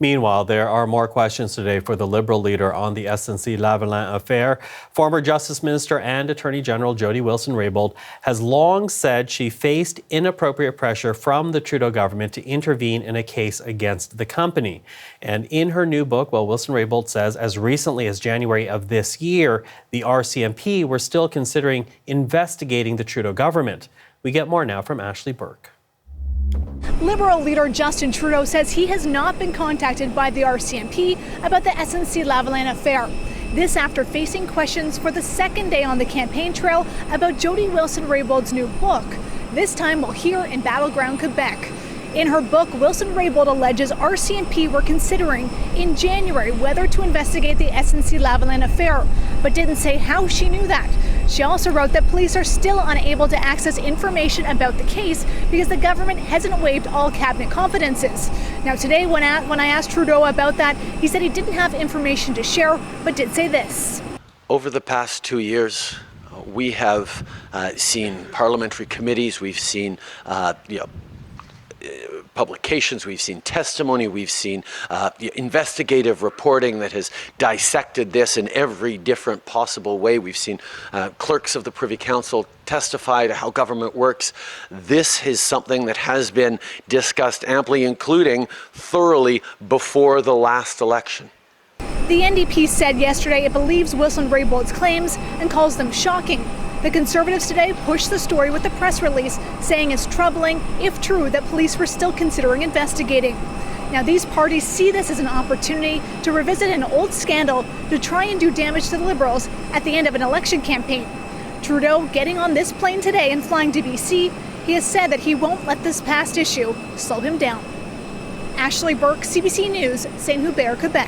Meanwhile, there are more questions today for the Liberal leader on the SNC-Lavalin affair. Former Justice Minister and Attorney General Jody Wilson-Raybould has long said she faced inappropriate pressure from the Trudeau government to intervene in a case against the company. And in her new book, Wilson-Raybould says as recently as January of this year, the RCMP were still considering investigating the Trudeau government. We get more now from Ashley Burke. Liberal leader Justin Trudeau says he has not been contacted by the RCMP about the SNC-Lavalin affair. This after facing questions for the second day on the campaign trail about Jody Wilson-Raybould's new book, this time while here in battleground Quebec. In her book, Wilson-Raybould alleges RCMP were considering in January whether to investigate the SNC-Lavalin affair, but didn't say how she knew that. She also wrote that police are still unable to access information about the case because the government hasn't waived all cabinet confidences. Now today, when I asked Trudeau about that, he said he didn't have information to share, but did say this. Over the past 2 years, we have seen parliamentary committees, we've seen publications, we've seen testimony, we've seen investigative reporting that has dissected this in every different possible way. We've seen clerks of the Privy Council testify to how government works. This is something that has been discussed amply, including thoroughly before the last election. The NDP said yesterday it believes Wilson-Raybould's claims and calls them shocking. The Conservatives today pushed the story with a press release saying it's troubling, if true, that police were still considering investigating. Now, these parties see this as an opportunity to revisit an old scandal to try and do damage to the Liberals at the end of an election campaign. Trudeau getting on this plane today and flying to BC, he has said that he won't let this past issue slow him down. Ashley Burke, CBC News, Saint-Hubert, Quebec.